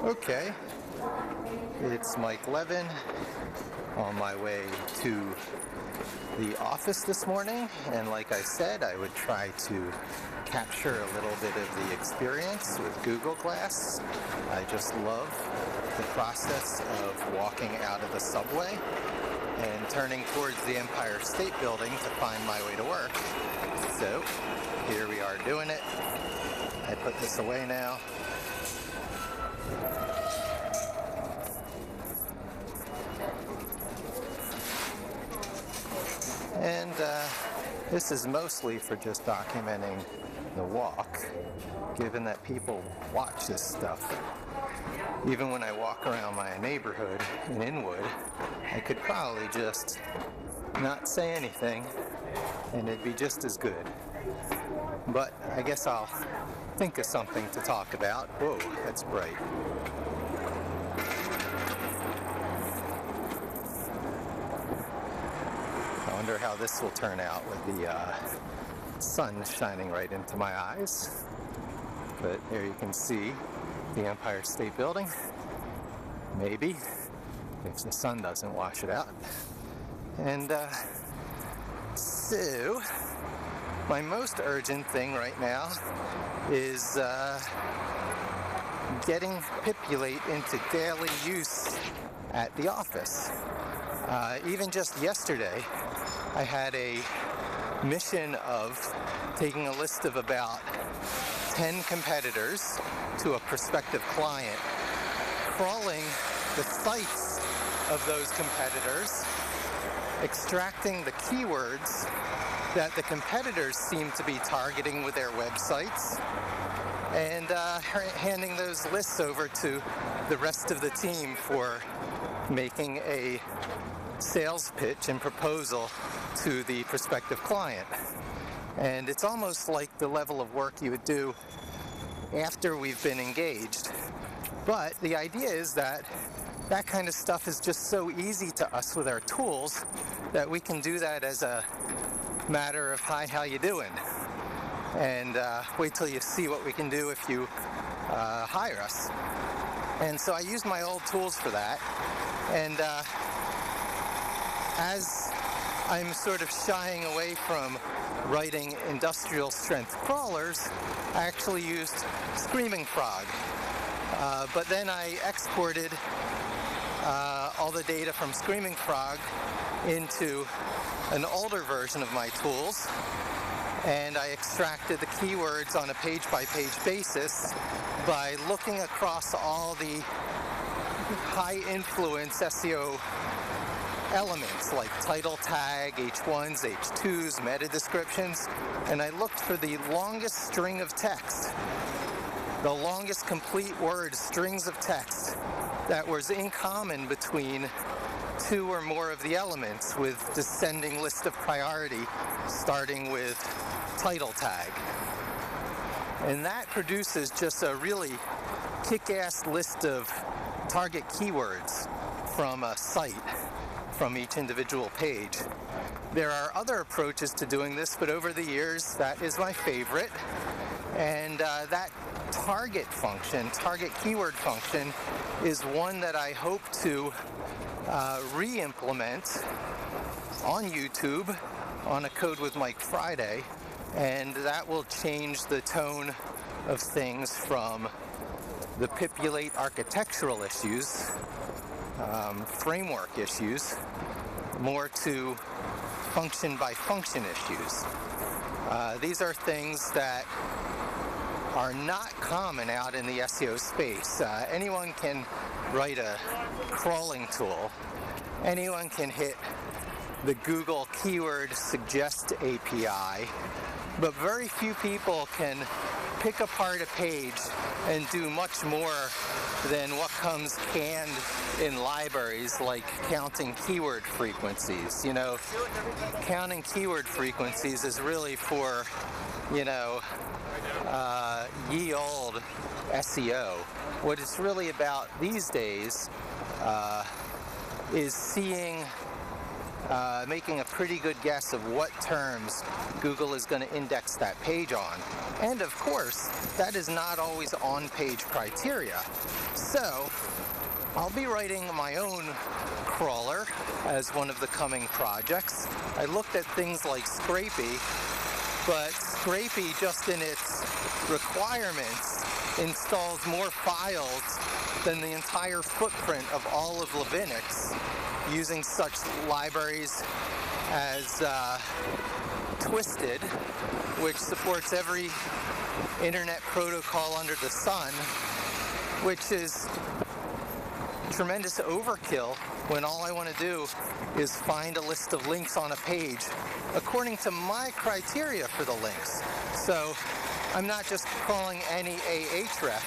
Okay, it's Mike Levin on my way to the office this morning, and like I said, I would try to capture a little bit of the experience with Google Glass. I just love the process of walking out of the subway and turning towards the Empire State Building to find my way to work. So here we are doing it. I put this away now. And this is mostly for just documenting the walk, given that people watch this stuff. Even when I walk around my neighborhood in Inwood, I could probably just not say anything and it'd be just as good. But I guess I'll think of something to talk about. Whoa, that's bright. I wonder how this will turn out with the sun shining right into my eyes. But there you can see the Empire State Building. Maybe, if the sun doesn't wash it out. And so, my most urgent thing right now is getting Pipulate into daily use at the office. Even just yesterday, I had a mission of taking a list of about 10 competitors to a prospective client, crawling the sites of those competitors, extracting the keywords that the competitors seem to be targeting with their websites, and handing those lists over to the rest of the team for making a sales pitch and proposal to the prospective client. And it's almost like the level of work you would do after we've been engaged. But the idea is that that kind of stuff is just so easy to us with our tools that we can do that as a matter of, hi, how you doing? And wait till you see what we can do if you hire us. And so I use my old tools for that. And as I'm sort of shying away from writing industrial strength crawlers, I actually used Screaming Frog. But then I exported all the data from Screaming Frog into an older version of my tools, and I extracted the keywords on a page-by-page basis by looking across all the high-influence SEO elements like title tag, H1s, H2s, meta descriptions, and I looked for the longest string of text, the longest complete word strings of text that was in common between two or more of the elements with descending list of priority starting with title tag. And that produces just a really kick-ass list of target keywords from a site, from each individual page. There are other approaches to doing this, but over the years, that is my favorite. And that target function, target keyword function, is one that I hope to re-implement on YouTube on a Code with Mike Friday, and that will change the tone of things from the Pipulate architectural issues, framework issues, more to function by function issues. These are things that are not common out in the SEO space. Anyone can write a crawling tool. Anyone can hit the Google Keyword Suggest API, but very few people can pick apart a page and do much more than what comes canned in libraries, like counting keyword frequencies. You know, counting keyword frequencies is really for, you know, ye old SEO. What it's really about these days is seeing, making a pretty good guess of what terms Google is going to index that page on. And of course, that is not always on-page criteria. So, I'll be writing my own crawler as one of the coming projects. I looked at things like Scrapey, but Scrapey, just in its requirements, installs more files than the entire footprint of all of Linux, using such libraries as Twisted, which supports every internet protocol under the sun, which is tremendous overkill when all I want to do is find a list of links on a page according to my criteria for the links. So I'm not just crawling any ahref.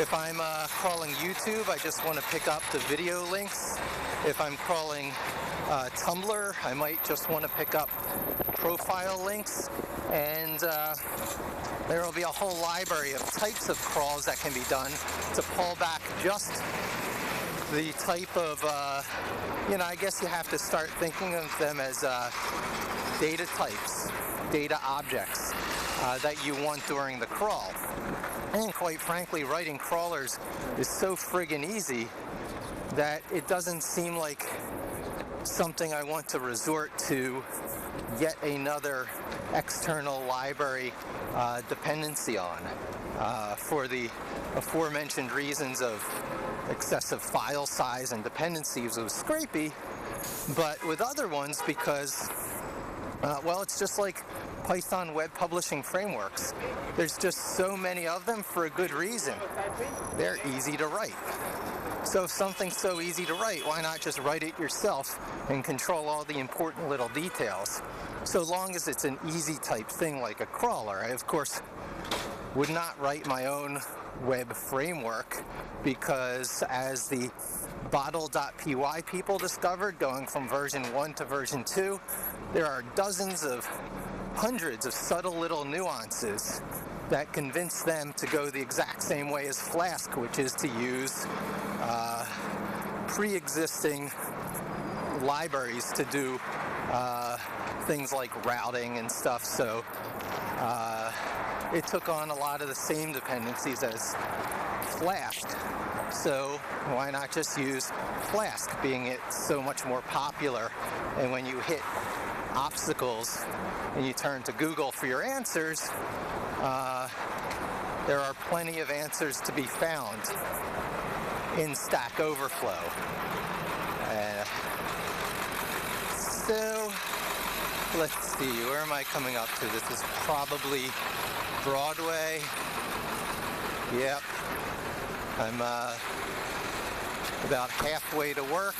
If I'm crawling YouTube, I just want to pick up the video links. If I'm crawling Tumblr, I might just want to pick up profile links. And there will be a whole library of types of crawls that can be done to pull back just the type of, I guess you have to start thinking of them as data types, data objects that you want during the crawl. And quite frankly, writing crawlers is so friggin' easy that it doesn't seem like something I want to resort to yet another external library dependency on for the aforementioned reasons of excessive file size and dependencies with Scrapey, but with other ones because, it's just like Python web publishing frameworks. There's just so many of them for a good reason. They're easy to write. So if something's so easy to write, why not just write it yourself and control all the important little details? So long as it's an easy type thing like a crawler. I, of course, would not write my own web framework because, as the bottle.py people discovered, going from version 1 to version 2, there are hundreds of subtle little nuances that convince them to go the exact same way as Flask, which is to use pre-existing libraries to do things like routing and stuff. So it took on a lot of the same dependencies as Flask. So why not just use Flask, being it so much more popular? And when you hit obstacles and you turn to Google for your answers, there are plenty of answers to be found in Stack Overflow. So let's see, where am I coming up to? This is probably Broadway. Yep. I'm about halfway to work.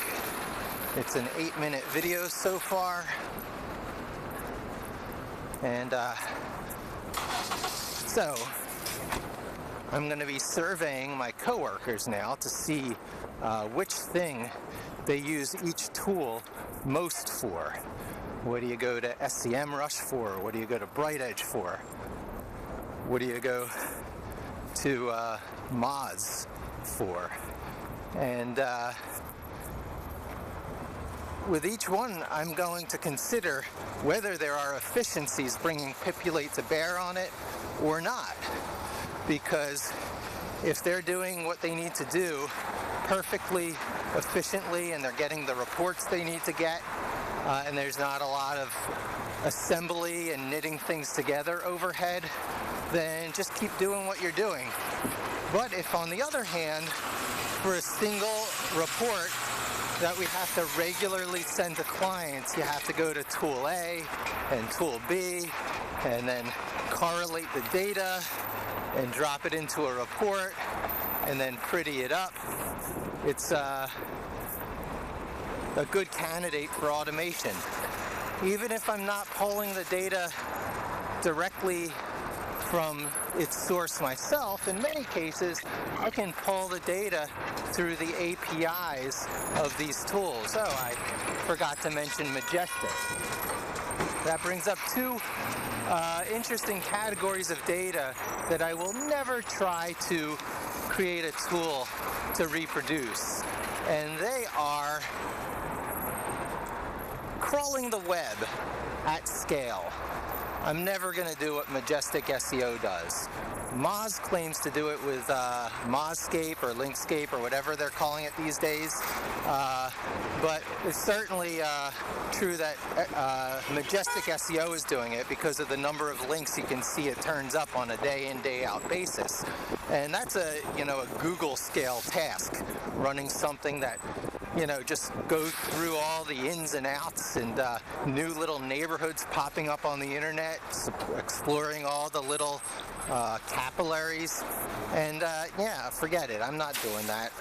It's an 8-minute video so far. And so I'm going to be surveying my coworkers now to see which thing they use each tool most for. What do you go to SCMrush for? What do you go to BrightEdge for? What do you go to Moz for? And with each one, I'm going to consider whether there are efficiencies bringing Pipulate to bear on it or not. Because if they're doing what they need to do perfectly, efficiently, and they're getting the reports they need to get, and there's not a lot of assembly and knitting things together overhead, then just keep doing what you're doing. But if, on the other hand, for a single report that we have to regularly send to clients, you have to go to tool A and tool B and then correlate the data and drop it into a report and then pretty it up, it's a good candidate for automation. Even if I'm not pulling the data directly from its source myself, in many cases I can pull the data through the APIs of these tools. Oh, I forgot to mention Majestic. That brings up two interesting categories of data that I will never try to create a tool to reproduce. And they are crawling the web at scale. I'm never going to do what Majestic SEO does. Moz claims to do it with Mozscape or Linkscape or whatever they're calling it these days. But it's certainly true that Majestic SEO is doing it because of the number of links you can see it turns up on a day in, day out basis. And that's a Google scale task, running something that just goes through all the ins and outs and new little neighborhoods popping up on the internet, exploring all the little capillaries. And yeah, forget it. I'm not doing that.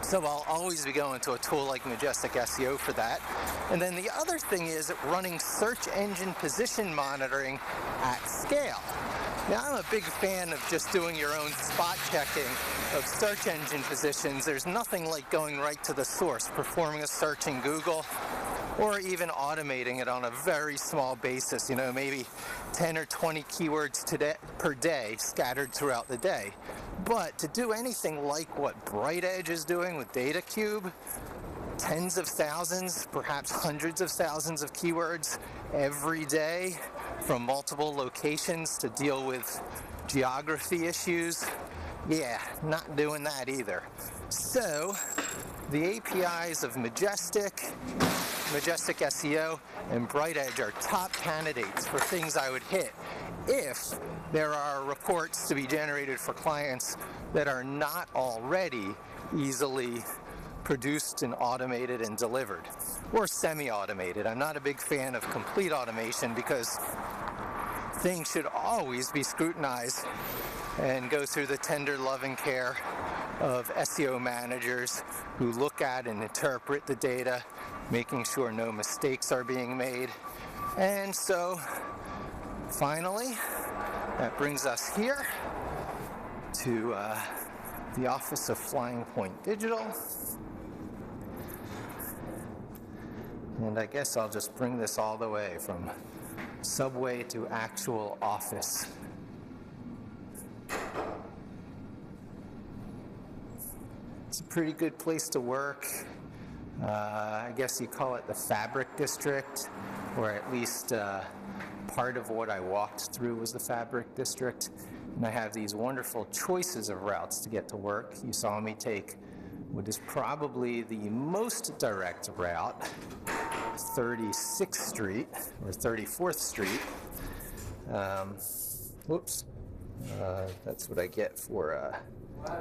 So I'll always be going to a tool like Majestic SEO for that. And then the other thing is running search engine position monitoring at scale. Now, I'm a big fan of just doing your own spot checking of search engine positions. There's nothing like going right to the source, performing a search in Google, or even automating it on a very small basis, maybe 10 or 20 keywords per day scattered throughout the day. But to do anything like what BrightEdge is doing with DataCube, tens of thousands, perhaps hundreds of thousands of keywords every day from multiple locations to deal with geography issues, yeah, not doing that either. So the APIs of Majestic SEO, and BrightEdge are top candidates for things I would hit if there are reports to be generated for clients that are not already easily produced and automated and delivered, or semi-automated. I'm not a big fan of complete automation because things should always be scrutinized and go through the tender loving care of SEO managers who look at and interpret the data, making sure no mistakes are being made. And so finally, that brings us here to the office of Flying Point Digital. And I guess I'll just bring this all the way from subway to actual office. It's a pretty good place to work. I guess you call it the Fabric District, or at least part of what I walked through was the Fabric District. And I have these wonderful choices of routes to get to work. You saw me take what is probably the most direct route, 36th Street, or 34th Street. Whoops. That's what I get for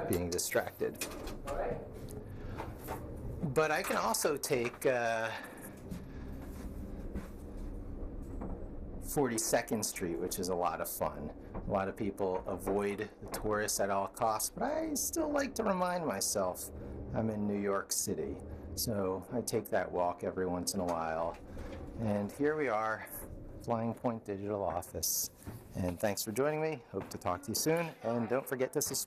being distracted. But I can also take 42nd Street, which is a lot of fun. A lot of people avoid the tourists at all costs, but I still like to remind myself I'm in New York City. So I take that walk every once in a while. And here we are, Flying Point Digital Office. And thanks for joining me. Hope to talk to you soon. And don't forget to subscribe.